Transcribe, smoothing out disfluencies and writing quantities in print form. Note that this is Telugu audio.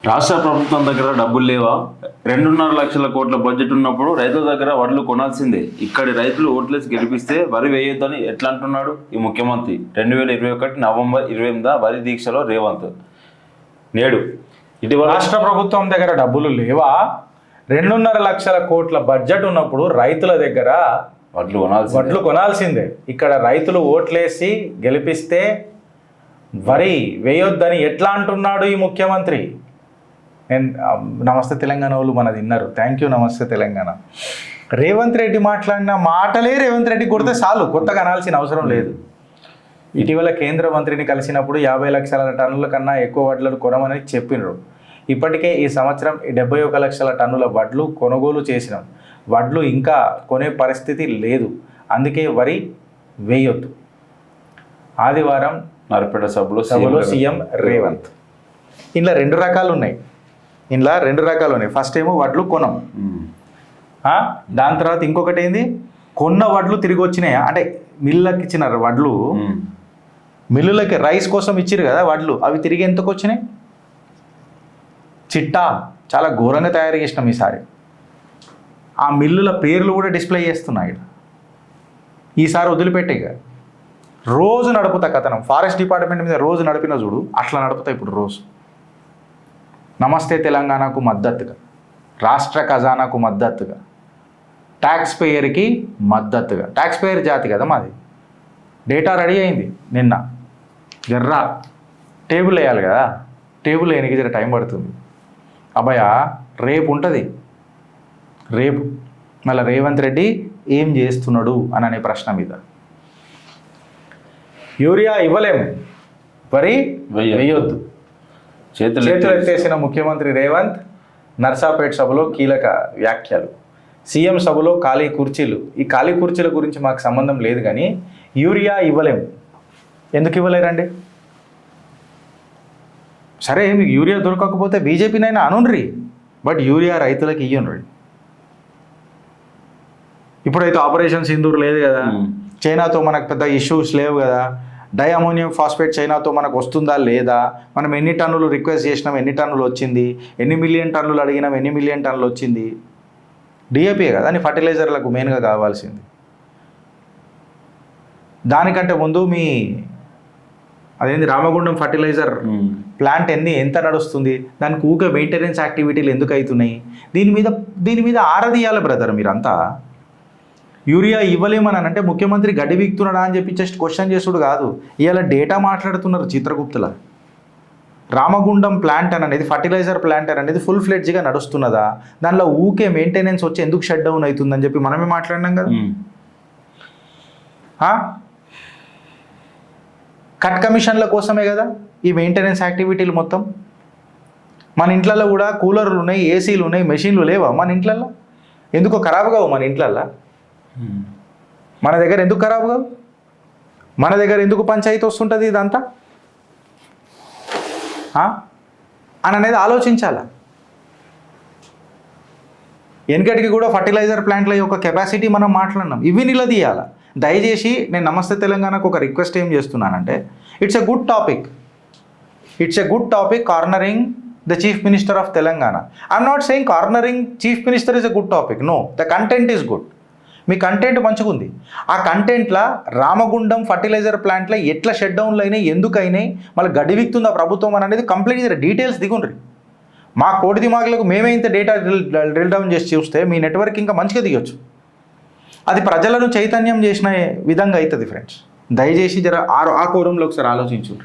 రాష్ట్ర ప్రభుత్వం దగ్గర డబ్బులు లేవా? 2.5 లక్షల కోట్ల బడ్జెట్ ఉన్నప్పుడు రైతుల దగ్గర వడ్లు కొనాల్సిందే. ఇక్కడి రైతులు ఓట్లేసి గెలిపిస్తే వరి వేయొద్దని ఎట్లా అంటున్నాడు ఈ ముఖ్యమంత్రి? 2021 నవంబర్ 28 వరి దీక్షలో రేవంత్. నేడు ఇటీవల రాష్ట్ర ప్రభుత్వం దగ్గర డబ్బులు లేవా? 2.5 లక్షల కోట్ల బడ్జెట్ ఉన్నప్పుడు రైతుల దగ్గర వడ్లు కొనాల్సిందే. ఇక్కడ రైతులు ఓట్లేసి గెలిపిస్తే వరి వేయొద్దని ఎట్లా అంటున్నాడు ఈ ముఖ్యమంత్రి? నేను నమస్తే తెలంగాణ వాళ్ళు మనది విన్నారు. థ్యాంక్ యూ నమస్తే తెలంగాణ. రేవంత్ రెడ్డి మాట్లాడిన మాటలే రేవంత్ రెడ్డి కొడితే చాలు, కొత్తగా అనాల్సిన అవసరం లేదు. ఇటీవల కేంద్ర మంత్రిని కలిసినప్పుడు 50 లక్షల టన్నుల కన్నా ఎక్కువ వడ్లను కొనమని చెప్పినారు. ఇప్పటికే ఈ సంవత్సరం 71 లక్షల టన్నుల వడ్లు కొనుగోలు చేసినాం. వడ్లు ఇంకా కొనే పరిస్థితి లేదు, అందుకే వరి వేయొద్దు. ఆదివారం నర్పేట సభలో సీఎం రేవంత్. ఇందులో రెండు రకాలు ఉన్నాయి. ఫస్ట్ ఏమో వడ్లు కొనం, దాని తర్వాత ఇంకొకటి ఏంది, కొన్న వడ్లు తిరిగి వచ్చినాయి. అంటే మిల్లులకి ఇచ్చిన వడ్లు, మిల్లులకి రైస్ కోసం ఇచ్చిరు కదా వడ్లు, అవి తిరిగి ఎంతకు వచ్చినాయి? చిట్టా చాలా ఘోరంగా తయారు చేసినాం ఈసారి. ఆ మిల్లుల పేర్లు కూడా డిస్ప్లే చేస్తున్నాయి. ఈసారి వదిలిపెట్టేక రోజు నడుపుతా కథనం. ఫారెస్ట్ డిపార్ట్మెంట్ మీద రోజు నడిపిన చూడు, అట్లా నడుపుతా ఇప్పుడు రోజు. నమస్తే తెలంగాణకు మద్దతుగా, రాష్ట్ర ఖజానాకు మద్దతుగా, ట్యాక్స్ పేయర్కి మద్దతుగా. ట్యాక్స్ పేయర్ జాతి కదా మాది. డేటా రెడీ అయింది నిన్న. జర్రా టేబుల్ వేయాలి కదా, టేబుల్ వేయడానికి జర టైం పడుతుంది. అబ్బాయ రేపు ఉంటుంది. రేపు మళ్ళీ రేవంత్ రెడ్డి ఏం చేస్తున్నాడు అని అనే ప్రశ్న మీద. యూరియా ఇవ్వలేము, వరి వేయొద్దు. చేతులు ఎత్తేసిన ముఖ్యమంత్రి రేవంత్ నర్సాపేట్ సభలో కీలక వ్యాఖ్యలు. సీఎం సభలో ఖాళీ కుర్చీలు. ఈ ఖాళీ కుర్చీల గురించి మాకు సంబంధం లేదు, కానీ యూరియా ఇవ్వలేము. ఎందుకు ఇవ్వలేరండి? సరే మీకు యూరియా దొరకకపోతే బీజేపీనైనా అనుండ్రి, బట్ యూరియా రైతులకు ఇయ్యనుండ్రి. ఇప్పుడైతే ఆపరేషన్ సింధూర్ లేదు కదా, చైనాతో మనకు పెద్ద ఇష్యూస్ లేవు కదా, డైఅమోనియం ఫాస్ఫేట్ చైనాతో మనకు వస్తుందా లేదా, మనం ఎన్ని టన్నులు రిక్వెస్ట్ చేసినాం, ఎన్ని టన్నులు వచ్చింది, ఎన్ని మిలియన్ టన్నులు అడిగినాం, ఎన్ని మిలియన్ టన్నులు వచ్చింది. డిఏపీయే కదా అని ఫర్టిలైజర్లకు మెయిన్గా కావాల్సింది. దానికంటే ముందు మీ అదేంది రామగుండం ఫర్టిలైజర్ ప్లాంట్ ఎంత నడుస్తుంది, దానికి ఊకే మెయింటెనెన్స్ యాక్టివిటీలు ఎందుకు అవుతున్నాయి, దీని మీద ఆరదీయాలి బ్రదర్ మీరంతా. యూరియా ఇవ్వలేమని అంటే ముఖ్యమంత్రి గడ్డి వీక్తున్నాడా అని చెప్పి జస్ట్ క్వశ్చన్ చేసుడు కాదు, ఇవాళ డేటా మాట్లాడుతున్నారు చిత్రగుప్తుల. రామగుండం ప్లాంట్ అనేది ఫర్టిలైజర్ ప్లాంట్ అనేది ఫుల్ ఫ్లెడ్జ్గా నడుస్తున్నదా, దానిలో ఊకే మెయింటెనెన్స్ వచ్చి ఎందుకు షట్ డౌన్ అవుతుందని చెప్పి మనమే మాట్లాడినాం కదా. కట్ కమిషన్ల కోసమే కదా ఈ మెయింటెనెన్స్ యాక్టివిటీలు మొత్తం. మన ఇంట్లలో కూడా కూలర్లు ఉన్నాయి, ఏసీలు ఉన్నాయి, మెషిన్లు లేవా మన ఇంట్లలో? ఎందుకో ఖరాబ్ కావు మన ఇంట్లల్లో? మన దగ్గర ఎందుకు ఖరాబ్ కావు? మన దగ్గర ఎందుకు పంచాయతీ వస్తుంటుంది ఇదంతా అని అనేది ఆలోచించాలా. వెనకటికి కూడా ఫర్టిలైజర్ ప్లాంట్ల యొక్క కెపాసిటీ మనం మాట్లాడినాం, ఇవి నిలదీయాల. దయచేసి నేను నమస్తే తెలంగాణకు ఒక రిక్వెస్ట్ ఏం చేస్తున్నానంటే, it's a good topic cornering the chief minister of Telangana. I'm not saying cornering chief minister is a good topic, no, the content is good. మీ కంటెంట్ మంచిగా ఉంది. ఆ కంటెంట్లో రామగుండం ఫర్టిలైజర్ ప్లాంట్లో ఎట్లా షట్ డౌన్లు అయినాయి, ఎందుకు అయినాయి, మళ్ళీ గడివిక్తుందా ప్రభుత్వం అని అనేది కంప్లీట్ డీటెయిల్స్ దిగుండ్రి. మా కోటి దిమాగులకు మేమే ఇంత డేటా డ్రిల్ డౌన్ చేసి చూస్తే మీ నెట్వర్క్ ఇంకా మంచిగా దిగొచ్చు. అది ప్రజలను చైతన్యం చేసిన విధంగా అవుతుంది ఫ్రెండ్స్. దయచేసి జర ఆ కోణంలో ఒకసారి ఆలోచించు.